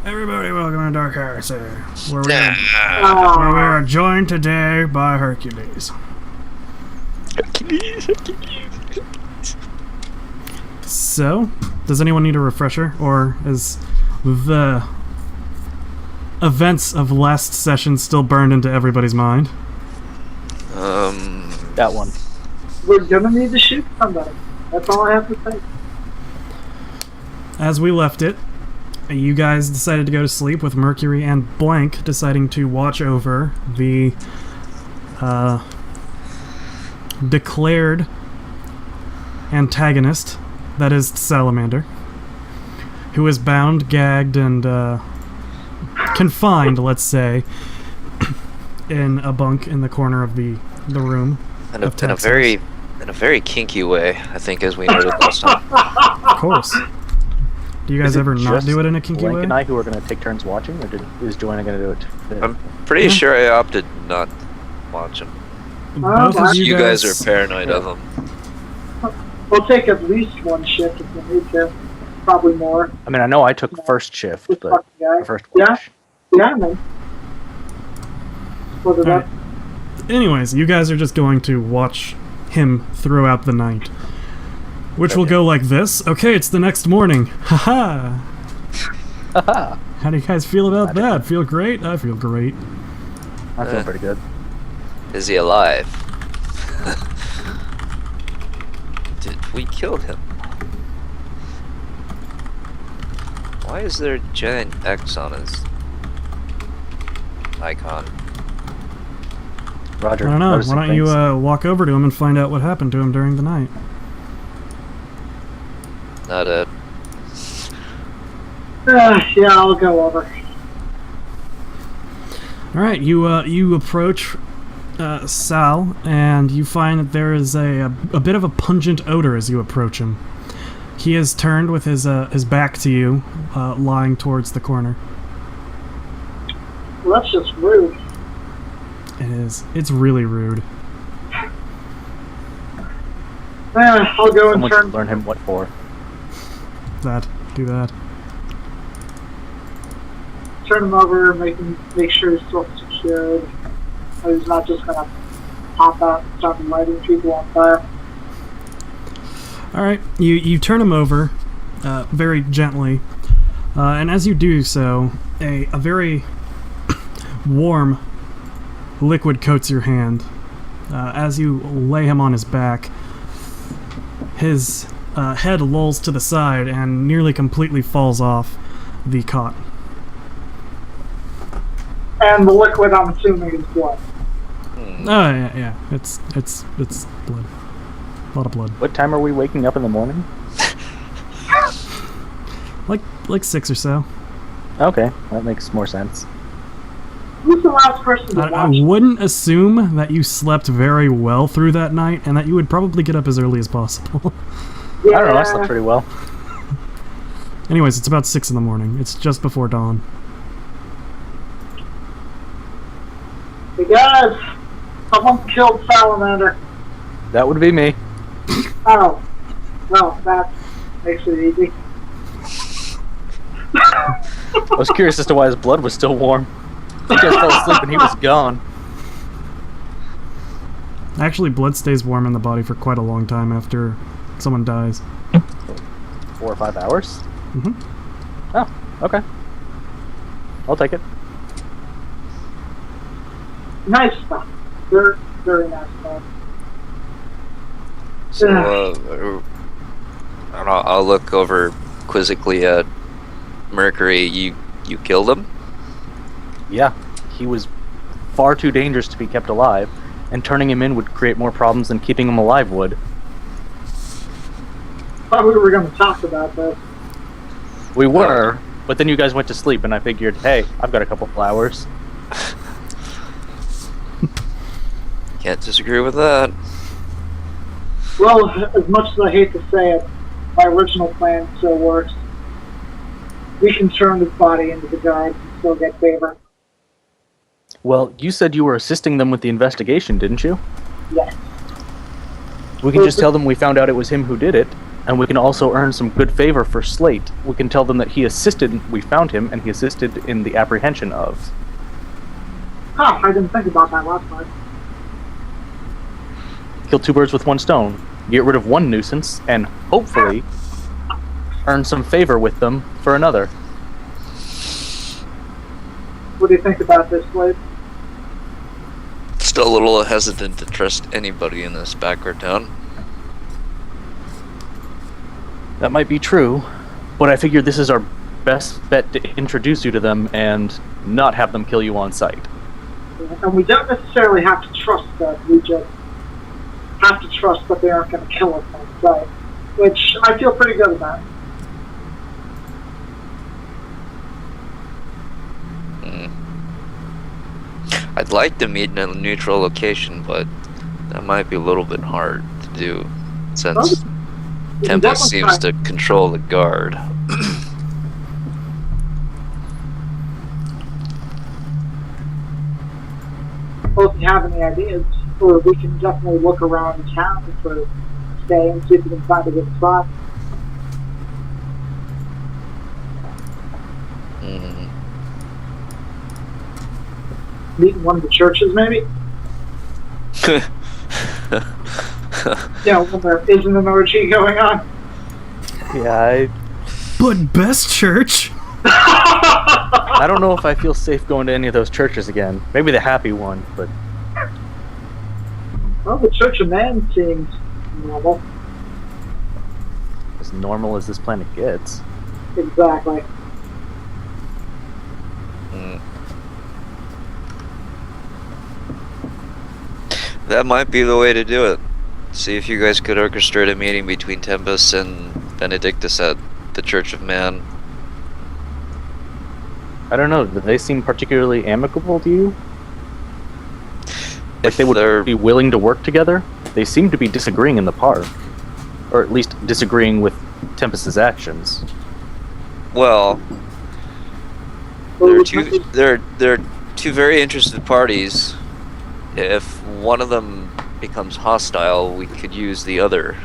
Everybody, welcome to Dark Heresy, where we are joined today by Hercules. So, does anyone need a refresher, or is the events of last session still burned into everybody's mind? That one. We're gonna need to shoot somebody. That's all I have to say. As we left it, you guys decided to go to sleep, with Mercury and Blank deciding to watch over the declared antagonist, that is Salamander, who is bound, gagged, and confined, let's say, in a bunk in the corner of the room. In a very kinky way, I think, as we noted last time. Of course. Do you guys ever not do it in a kinky Blank way? and I who are going to take turns watching, or is Joanna going to do it? I'm pretty sure I opted not to watch him. Both of You guys are paranoid of him. We'll take at least one shift if we need to. Probably more. I mean, I know I took first shift, This but fucking guy. first Yeah. watch. Yeah, man. Was it Alright. up? Anyways, you guys are just going to watch him throughout the night. Which will go like this. Okay, it's the next morning. Haha! Haha! How do you guys feel about that? Feel great? I feel great. I feel pretty good. Is he alive? Did we kill him? Why is there a giant X on his icon? Roger. I don't know. noticing Why don't you things. walk over to him and find out what happened to him during the night? Not a... Yeah, I'll go over. Alright, you approach Sal, and you find that there is a bit of a pungent odor as you approach him. He is turned with his back to you, lying towards the corner. Well, that's just rude. It is. It's really rude. I'll go and Someone turn. should learn him what for. Do that. Turn him over, make sure he's still secured. So he's not just gonna pop out and start lighting people on fire. Alright, you turn him over, very gently, and as you do so, a very warm liquid coats your hand. As you lay him on his back, his head lolls to the side and nearly completely falls off the cot. And the liquid, I'm assuming, is blood. Oh yeah, it's blood. A lot of blood. What time are we waking up in the morning? Like 6 or so. Okay, that makes more sense. Who's the last person to I watch? wouldn't assume that you slept very well through that night, and that you would probably get up as early as possible. Yeah. I don't know, I slept pretty well. Anyways, it's about 6 in the morning. It's just before dawn. Hey guys, someone killed Salamander. That would be me. Oh, well, that makes it easy. I was curious as to why his blood was still warm. You guys fell asleep and he was gone. Actually, blood stays warm in the body for quite a long time after someone dies. 4 or 5 hours? Mm-hmm. Oh, okay. I'll take it. Nice stuff. Very, very nice stuff. So, I don't know, I'll look over quizzically at Mercury. You killed him? Yeah, he was far too dangerous to be kept alive, and turning him in would create more problems than keeping him alive would. Thought we were going to talk about this. We were, but then you guys went to sleep, and I figured, hey, I've got a couple of hours. Can't disagree with that. Well, as much as I hate to say it, my original plan still works. We can turn his body into the guards and still get favor. Well, you said you were assisting them with the investigation, didn't you? Yes. We can just tell them we found out it was him who did it, And we can also earn some good favor for Slate. We can tell them that we found him, and he assisted in the apprehension of. Huh, I didn't think about that last time. Kill two birds with one stone. Get rid of one nuisance, and hopefully earn some favor with them for another. What do you think about this, Blade? Still a little hesitant to trust anybody in this backward town. That might be true, but I figured this is our best bet to introduce you to them and not have them kill you on sight. And we don't necessarily have to trust them, we just have to trust that they aren't going to kill us on sight. Which I feel pretty good about. I'd like to meet in a neutral location, but that might be a little bit hard to do, since Tempest seems to control the guard. Well, if you have any ideas, or we can definitely look around town for stay and see if we can find a good spot. Meet in one of the churches, maybe? Yeah, when there isn't an orgy going on. Yeah, But best church? I don't know if I feel safe going to any of those churches again. Maybe the happy one, but Well, the Church of Man seems normal. as normal as this planet gets. Exactly. That might be the way to do it. See if you guys could orchestrate a meeting between Tempest and Benedictus at the Church of Man. I don't know, do they seem particularly amicable to you? Like If they would they're- be willing to work together? They seem to be disagreeing in the park. Or at least disagreeing with Tempest's actions. Well, Well, there are two very interested parties. If one of them becomes hostile, we could use the other.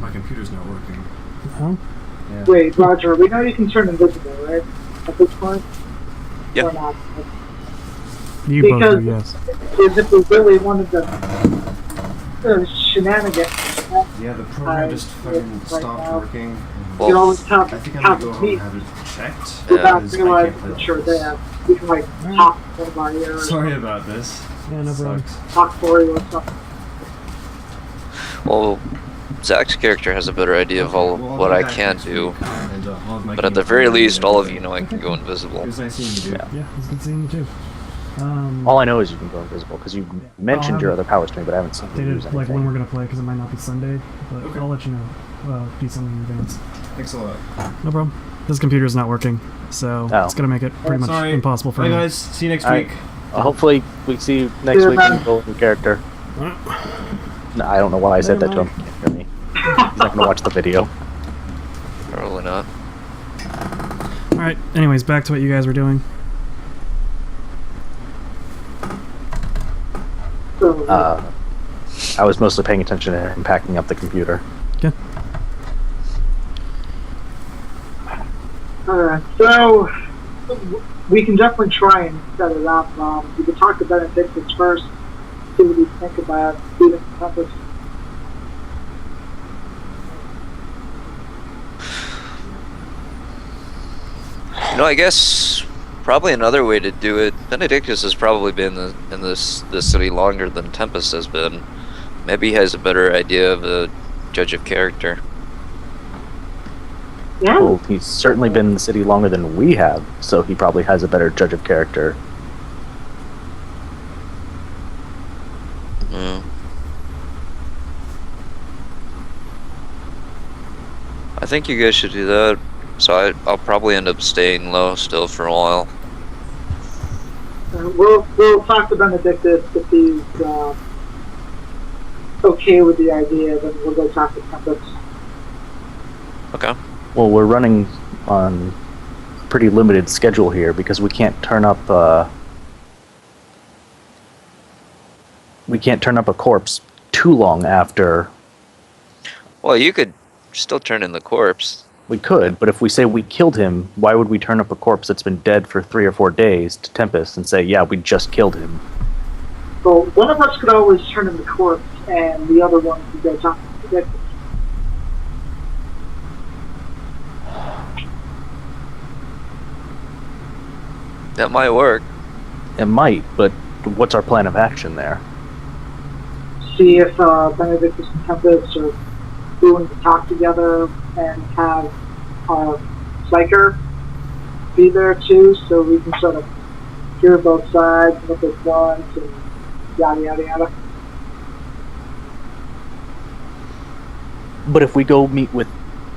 My computer's not working. Huh? Wait, Roger, we know you can turn invisible, right? At this point? Yeah. Or not? You both Because do, yes. as if we really wanted to shenanigans. Yeah, the program just fucking right stopped now. working. You can always I have think I'm have gonna go home meet and have it checked. without because I realizing can't play that you're all this. there. We can like talk one of our ears, Sorry about this. Yeah, no problem. Sucks. talk for you or something. Well, Zach's character has a better idea of all Well, I'll what be I back can next do, week, and, I'll have my but at game the very plan least, and all of you everything. know I can go invisible. It was nice seeing you, dude. Yeah. Yeah, it's good seeing you too. All I know is you can go invisible, because you mentioned your other powers to me, but I haven't seen you use Updated like when anything. we're gonna play because it might not be Sunday, but Okay. I'll let you know decently in advance. Thanks a lot. No problem. This computer's not working, so Oh. it's gonna make it pretty much Sorry. impossible for Bye me. guys, see you next Alright. week. Hopefully we see you next Yeah, week man. in Golden character. No, I don't know why I said that to him. He can't hear me. He's not gonna watch the video. Probably not. All right. Anyways, back to what you guys were doing. So, I was mostly paying attention to him packing up the computer. Okay. so we can definitely try and set it up. We can talk to Benedictus first, see what you think about Stephen Compass. You know, I guess probably another way to do it. Benedictus has probably been in this city longer than Tempest has been. Maybe he has a better idea of a judge of character. Yeah, Well, he's certainly been in the city longer than we have, so he probably has a better judge of character. Mm. I think you guys should do that. So I'll probably end up staying low still for a while. we'll talk to Benedictus if he's okay with the idea. Then we'll go talk to Compass. Okay. Well, we're running on a pretty limited schedule here because we can't turn up a corpse too long after. Well, you could still turn in the corpse. We could, but if we say we killed him, why would we turn up a corpse that's been dead for 3 or 4 days to Tempest and say, yeah, we just killed him? Well, one of us could always turn in the corpse, and the other one could go talk to the victim. That might work. It might, but what's our plan of action there? See if Benedictus and Tempest are willing to talk together and have our psyker be there too, so we can sort of hear both sides, what they want, and yada yada yada. But if we go meet with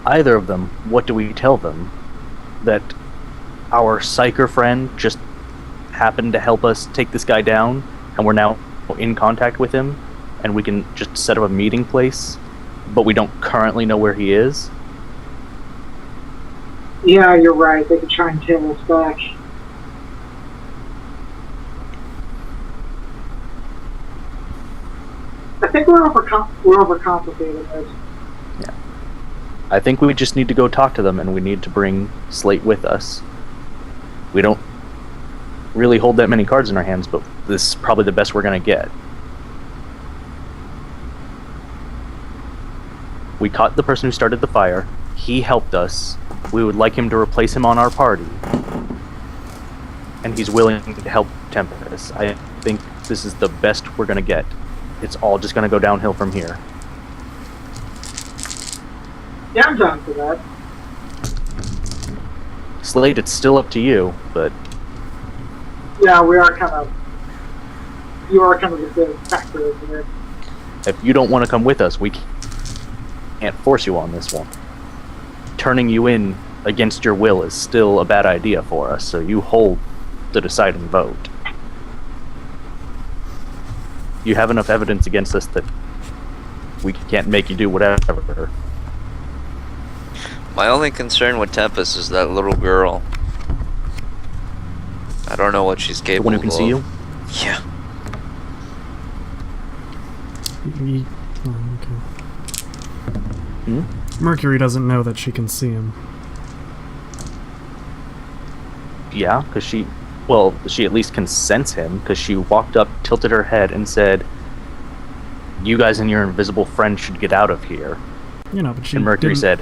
either of them, what do we tell them? That our psyker friend just happened to help us take this guy down, and we're now in contact with him, and we can just set up a meeting place, but we don't currently know where he is? Yeah, you're right. They could try and tail us back. I think we're overcomplicating this. I think we just need to go talk to them, and we need to bring Slate with us. We don't really hold that many cards in our hands, but this is probably the best we're going to get. We caught the person who started the fire. He helped us. We would like him to replace him on our party. And he's willing to help Tempest. I think this is the best we're going to get. It's all just going to go downhill from here. Yeah, I'm down for that. Slate, it's still up to you, but Yeah, you are kind of the big factor over there. if you don't want to come with us, we can't force you on this one. Turning you in against your will is still a bad idea for us, so you hold the deciding vote. You have enough evidence against us that we can't make you do whatever. My only concern with Tempest is that little girl. I don't know what she's The capable one who can of. see you? Yeah. Oh, okay. Hmm? Mercury doesn't know that she can see him. Yeah, because she at least can sense him, because she walked up, tilted her head, and said, "You guys and your invisible friend should get out of here." You know, but she And Mercury didn't- said,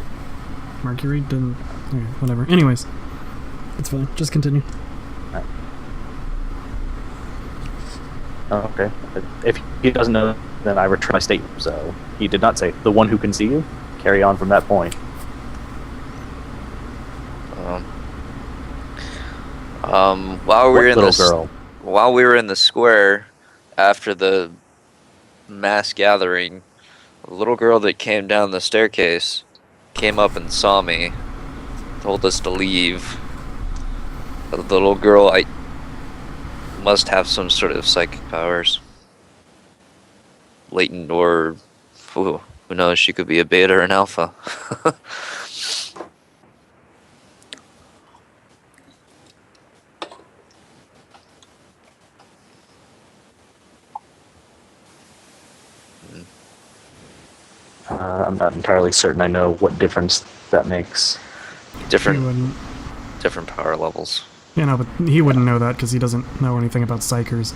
Mercury didn't... Okay, whatever. Anyways. It's fine. Just continue. oh, okay. If he doesn't know, then I retract my statement. So he did not say, "The one who can see you." Carry on from that point. While we were What in little this, girl? while we were in the square after the mass gathering, a little girl that came down the staircase came up and saw me, told us to leave. The little girl, I must have some sort of psychic powers, latent or who knows? She could be a beta or an alpha. I'm not entirely certain I know what difference that makes. He different wouldn't... power levels. You know, but he wouldn't know that because he doesn't know anything about psychers.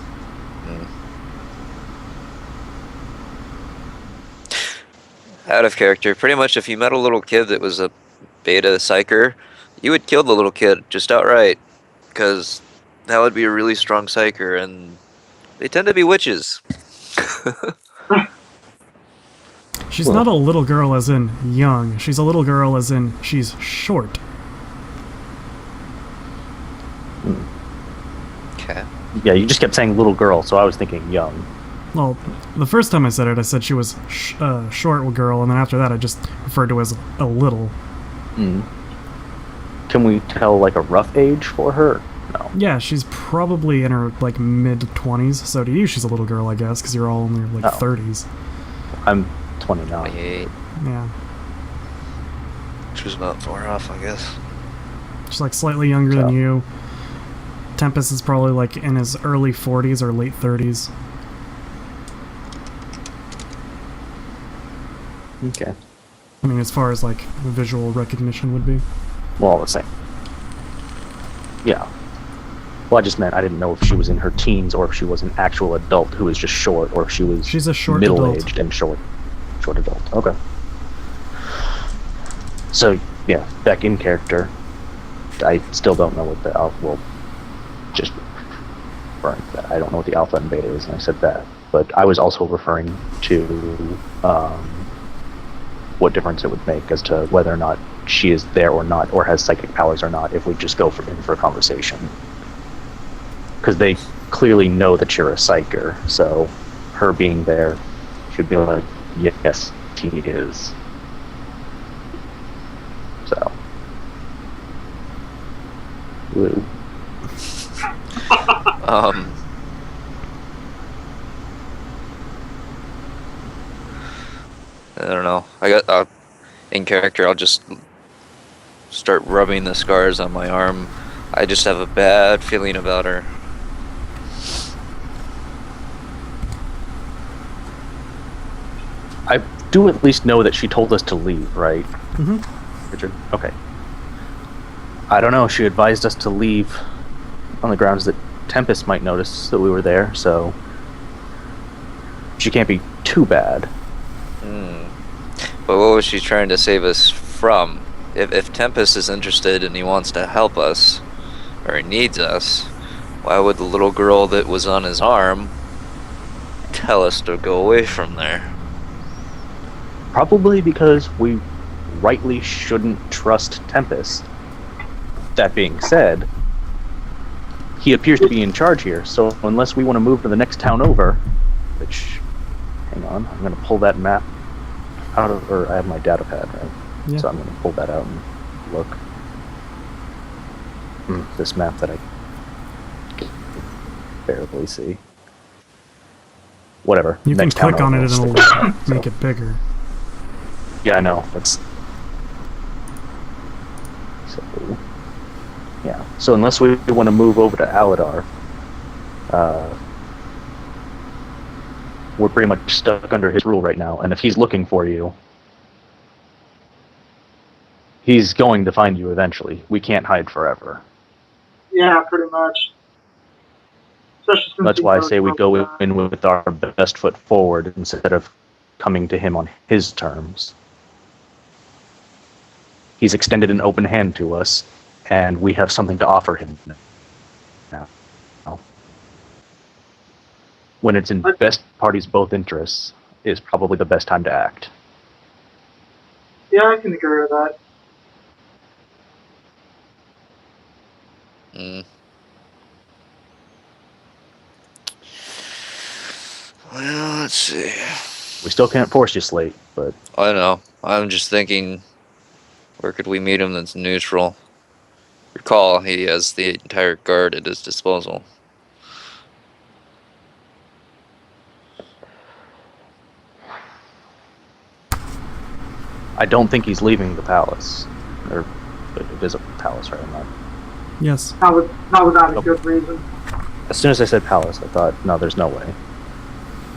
Out of character. Pretty much, if you met a little kid that was a beta psyker, you would kill the little kid just outright, because that would be a really strong psyker, and they tend to be witches. She's Well- not a little girl as in young. She's a little girl as in she's short. Okay. Yeah, you just kept saying little girl, so I was thinking young. Well, the first time I said it, I said she was short girl, and then after that I just referred to her as a little. Mm. Can we tell, like, a rough age for her? No. Yeah, she's probably in her, like, mid-20s, so to you she's a little girl, I guess, because you're all in your, like, Oh. 30s. I'm 29. 28. Yeah. Which was not far off, I guess. She's, like, slightly younger So- than you. Tempest is probably, like, in his early 40s or late 30s. Okay. I mean, as far as like visual recognition would be. Well, the same. Yeah. Well, I just meant I didn't know if she was in her teens or if she was an actual adult who was just short, or if she was She's a short middle-aged adult. and short. Short adult. Okay. So, yeah, back in character. I still don't know what the alpha... Well, just referring to that. I don't know what the alpha and beta is, and I said that. But I was also referring to what difference it would make as to whether or not she is there or not, or has psychic powers or not, if we just go in for a conversation. Because they clearly know that you're a psyker, so her being there should be like, yes, he is. So. Woo. I don't know. I got in character. I'll just start rubbing the scars on my arm. I just have a bad feeling about her. I do at least know that she told us to leave, right? Mm-hmm. Richard? Okay. I don't know. She advised us to leave on the grounds that Tempest might notice that we were there, so she can't be too bad. But what was she trying to save us from? If Tempest is interested and he wants to help us, or he needs us, why would the little girl that was on his arm tell us to go away from there? Probably because we rightly shouldn't trust Tempest. That being said, he appears to be in charge here, so unless we want to move to the next town over, which, hang on, I'm going to pull that map out of, or I have my data pad, right? Yeah. So I'm going to pull that out and look. This map that I can barely see. Whatever. You can Next town click on over, it and I'll it'll stick with that, make so. it bigger. Yeah, I know. That's so. Yeah. So unless we want to move over to Aladar, we're pretty much stuck under his rule right now. And if he's looking for you, he's going to find you eventually. We can't hide forever. Yeah, pretty much. Especially since That's he why I knows say we about go that. in with our best foot forward instead of coming to him on his terms. He's extended an open hand to us, and we have something to offer him now. When it's in best parties' both interests, is probably the best time to act. Yeah, I can agree with that. Well, let's see. We still can't force you, Slate, but I know. I'm just thinking, where could we meet him that's neutral? Recall, he has the entire guard at his disposal. I don't think he's leaving the palace. Or, it is a palace, right? I'm not. Yes. Not without a good reason. As soon as I said palace, I thought, no, there's no way.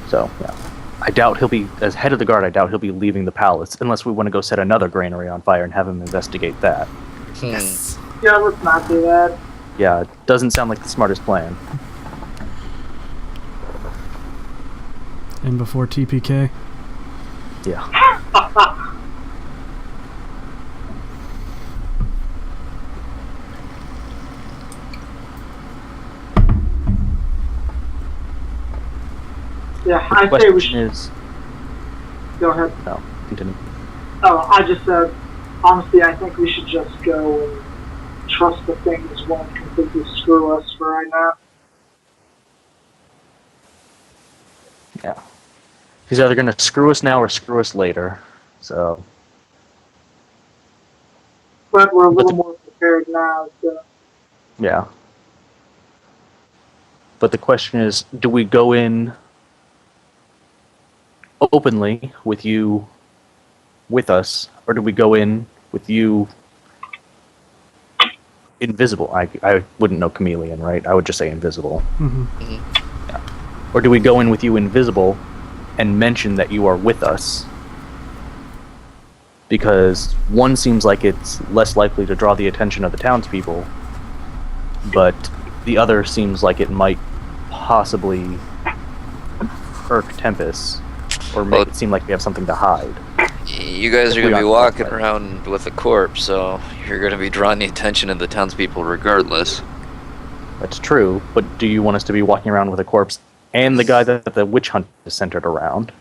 So, yeah. I doubt he'll be, as head of the guard, I doubt he'll be leaving the palace, unless we want to go set another granary on fire and have him investigate that. Yes. Yeah, let's not do that. Yeah, it doesn't sound like the smartest plan. And before TPK. Yeah. Yeah, The I say we question should is... go ahead. No, continue. Oh, I just said, honestly, I think we should just go and trust the things won't completely screw us for right now. Yeah. He's either going to screw us now or screw us later. So, But we're a little more prepared now, so... yeah. But the question is, do we go in openly with you with us, or do we go in with you invisible? I wouldn't know chameleon, right? I would just say invisible. Mm-hmm. Or do we go in with you invisible and mention that you are with us because one seems like it's less likely to draw the attention of the townspeople, but the other seems like it might possibly irk Tempest, or make it seem like we have something to hide. You guys are going to be walking around with a corpse, so you're going to be drawing the attention of the townspeople regardless. That's true, but do you want us to be walking around with a corpse and the guy that the witch hunt is centered around?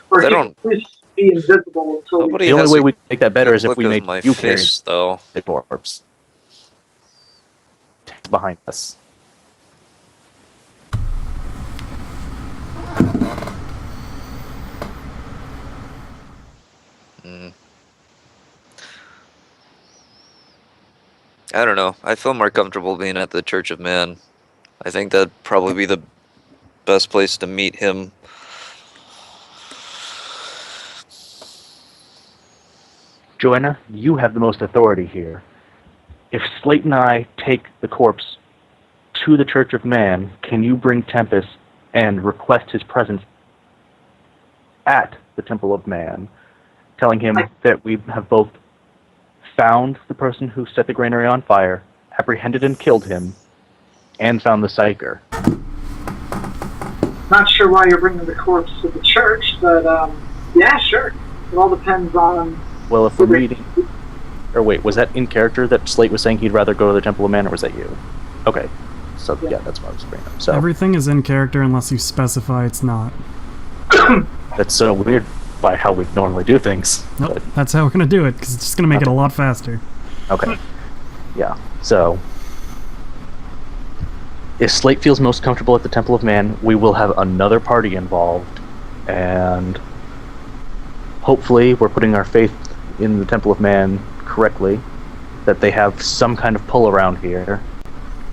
Or They he don't- can just be invisible until we... Nobody The only has way a we can make that better is if look we of made my you carry face, though. the corpse behind us. I don't know. I feel more comfortable being at the Church of Man. I think that'd probably be the best place to meet him. Joanna, you have the most authority here. If Slate and I take the corpse to the Church of Man, can you bring Tempest and request his presence at the Temple of Man, telling him that we have both found the person who set the granary on fire, apprehended and killed him, and found the psyker? Not sure why you're bringing the corpse to the church, but yeah, sure. It all depends on... Well, if we're meeting... Or wait, was that in character that Slate was saying he'd rather go to the Temple of Man, or was that you? Okay. So, yeah, that's what I was bringing up. So, Everything is in character unless you specify it's not. that's so weird by how we normally do things. Nope, But, that's how we're gonna do it, because it's just gonna make it a lot faster. okay. Yeah, so... If Slate feels most comfortable at the Temple of Man, we will have another party involved, and hopefully we're putting our faith in the Temple of Man correctly, that they have some kind of pull around here,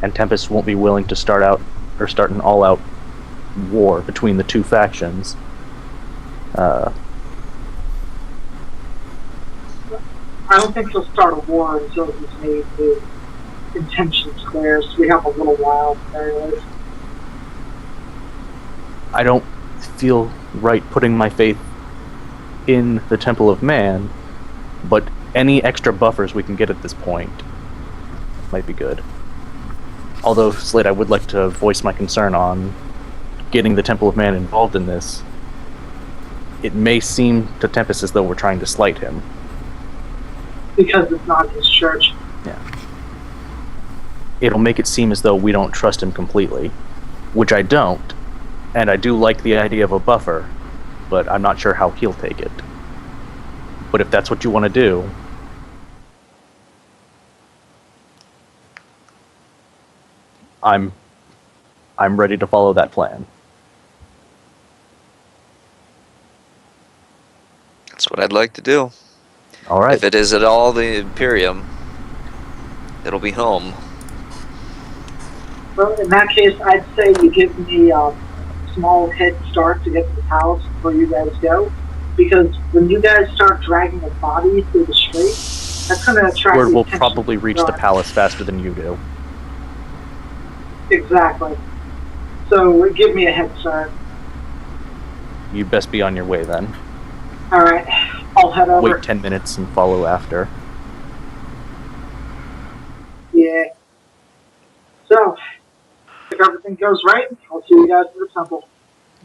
and Tempest won't be willing to start an all-out war between the two factions. I don't think he'll start a war until he's made his intentions clear, so we have a little while at the very least. I don't feel right putting my faith in the Temple of Man, but any extra buffers we can get at this point might be good. Although, Slate, I would like to voice my concern on getting the Temple of Man involved in this. It may seem to Tempest as though we're trying to slight him. Because it's not his church. Yeah. It'll make it seem as though we don't trust him completely, which I don't, and I do like the idea of a buffer, but I'm not sure how he'll take it. But if that's what you want to do, I'm ready to follow that plan. That's what I'd like to do. All right. If it is at all the Imperium, it'll be home. Well, in that case, I'd say you give me a small head start to get to the palace before you guys go. Because when you guys start dragging a body through the street, that's going to attract the We'll attention probably of reach the the guards. palace faster than you do. Exactly. So give me a head start. You best be on your way then. Alright, I'll head over. Wait 10 minutes and follow after. Yeah. So, if everything goes right, I'll see you guys at the temple.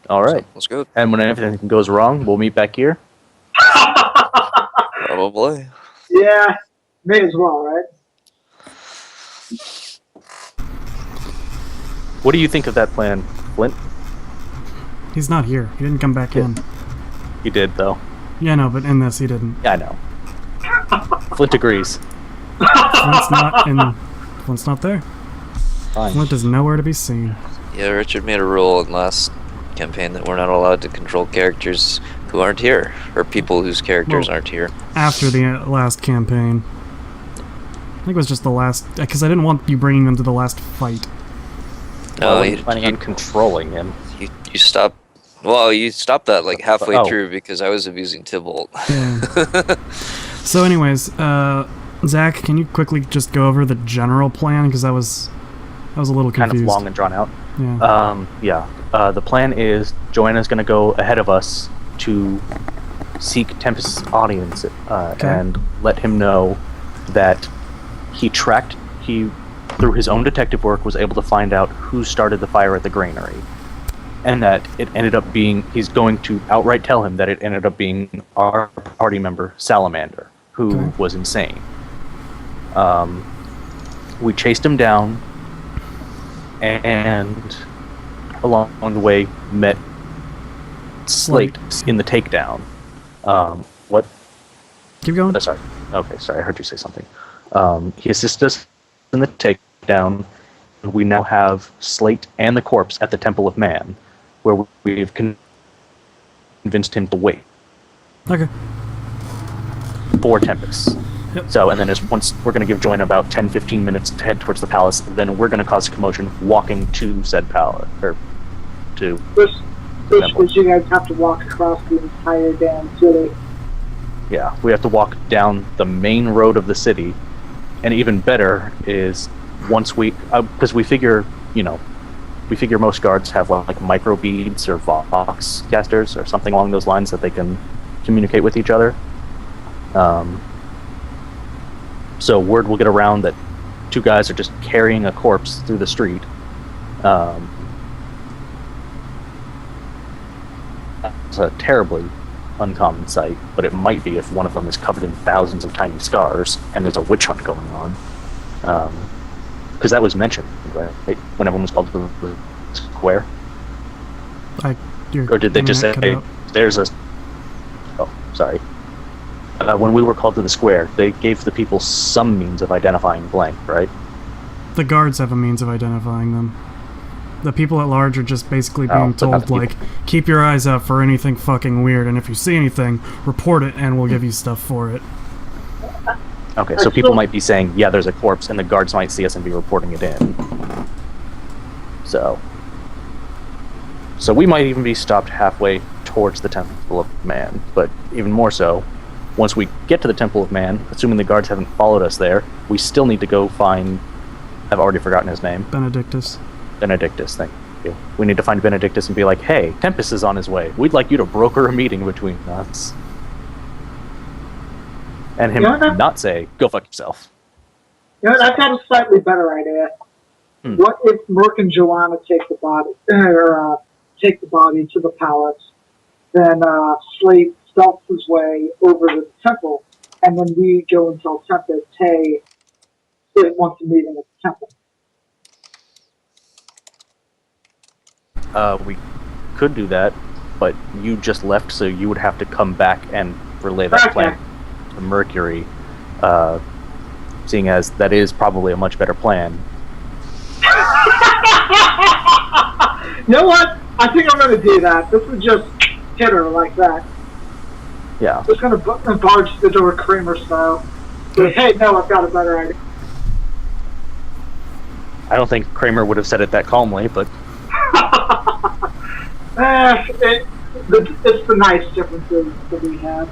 All right. Let's go. And when anything goes wrong, we'll meet back here. Probably. Yeah, may as well, right? What do you think of that plan, Flint? He's not here. He didn't come back Yeah. in. He did, though. Yeah, no, but in this he didn't. Yeah, I know. Flint agrees. Flint's not in. Flint's not there. Fine. Flint is nowhere to be seen. Yeah, Richard made a rule in last campaign that we're not allowed to control characters who aren't here, or people whose characters Well, aren't here. After the last campaign. I think it was just the last, because I didn't want you bringing them to the last fight. No, I'm planning on controlling him. you stopped. Well, you stopped that like halfway Oh. through because I was abusing Tybalt. Yeah. So, anyways, Zach, can you quickly just go over the general plan? Because I was a little Kind confused. of long and drawn out. Yeah. The plan is Joanna's going to go ahead of us to seek Tempest's audience and let him know that he through his own detective work, was able to find out who started the fire at the granary. And that it ended up being, he's going to outright tell him that it ended up being our party member, Salamander, who was insane. We chased him down, and along the way met Slate in the takedown. What? Keep going. Oh, sorry. Okay, sorry, I heard you say something. He assisted us in the takedown. We now have Slate and the corpse at the Temple of Man, where we've convinced him to wait. Okay. For Tempest. Yep. So, and then once we're going to give Joanna about 10-15 minutes to head towards the palace, then we're going to cause a commotion walking to said palace, or to... This you guys have to walk across the entire damn city. Yeah, we have to walk down the main road of the city, and even better is once we... because we figure, most guards have like micro beads or vox casters or something along those lines that they can communicate with each other. So word will get around that two guys are just carrying a corpse through the street. It's a terribly uncommon sight, but it might be if one of them is covered in thousands of tiny scars and there's a witch hunt going on. Because that was mentioned, right? When everyone was called to the square. Or did they just say, hey, there's a... Oh, sorry. When we were called to the square, they gave the people some means of identifying blank, right? The guards have a means of identifying them. The people at large are just basically being told, like, keep your eyes out for anything fucking weird, and if you see anything, report it, and we'll give you stuff for it. Okay, so people might be saying, yeah, there's a corpse, and the guards might see us and be reporting it in. So we might even be stopped halfway towards the Temple of Man, but even more so, once we get to the Temple of Man, assuming the guards haven't followed us there, we still need to go find... I've already forgotten his name. Benedictus, thank you. We need to find Benedictus and be like, hey, Tempest is on his way. We'd like you to broker a meeting between us. And him not say, go fuck yourself. I've got a slightly better idea. What if Merc and Joanna take the body to the palace, then Slate stealths his way over to the temple, and then we go and tell Tempest, hey, Slate wants a meeting at the temple. We could do that, but you just left, so you would have to come back and relay that plan to Mercury, seeing as that is probably a much better plan. You know what? I think I'm going to do that. This is just hit her like that. Yeah. Just going to barge the door Kramer style. But, hey, no, I've got a better idea. I don't think Kramer would have said it that calmly, but... It's the nice differences that we have.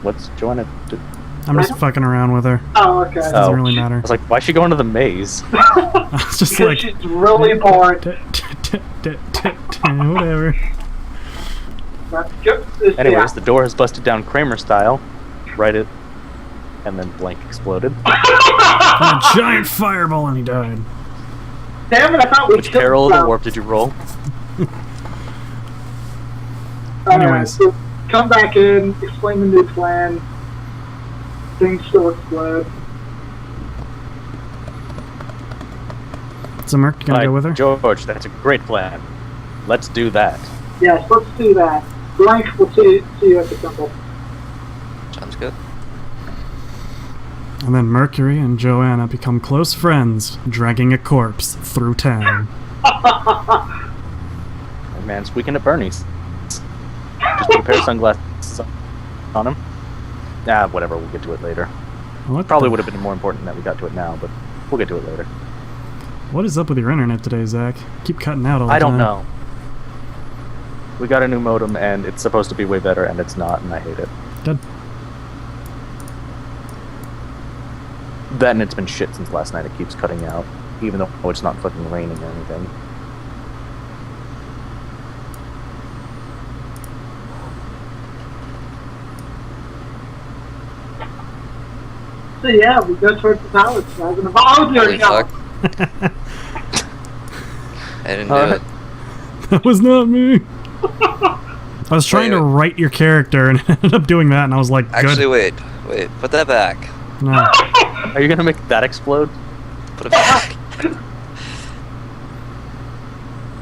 What's Joanna do? I'm just fucking around with her. Oh, okay. It doesn't really matter. I was like, why's she going to the maze? I was just like... She's really bored. Whatever. Anyways, the door has busted down Kramer style. Right it. And then blank exploded. A giant fireball and he died. Damn it, I thought we Which Carol of the Warp did you roll? Anyways. So come back in, explain the new plan. Things still explode. So Merc, you gonna go with her? George, that's a great plan. Let's do that. Yes, let's do that. Blank, we'll see you at the temple. Sounds good. And then Mercury and Joanna become close friends, dragging a corpse through town. Hey man, it's weekend at Bernie's. Just put a pair of sunglasses on him. Nah, whatever, we'll get to it later. Probably would have been more important that we got to it now, but we'll get to it later. What is up with your internet today, Zach? Keep cutting out all the time. I don't know. We got a new modem, and it's supposed to be way better, and it's not, and I hate it. Good. That and it's been shit since last night. It keeps cutting out, even though it's not fucking raining or anything. So yeah, we go towards the palace. I was an volunteer Holy now. fuck. I didn't do Alright. it. That was not me. I was trying to Wait. write your character and ended up doing that, and I was like, good. Actually, wait. Put that back. No. Are you gonna make that explode? Put it back.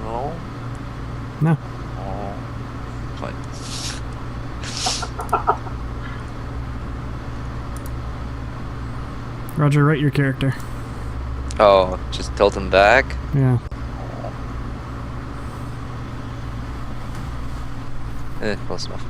No. No. Oh. Fine. Roger, write your character. Oh, just tilt him back. Yeah. Close enough.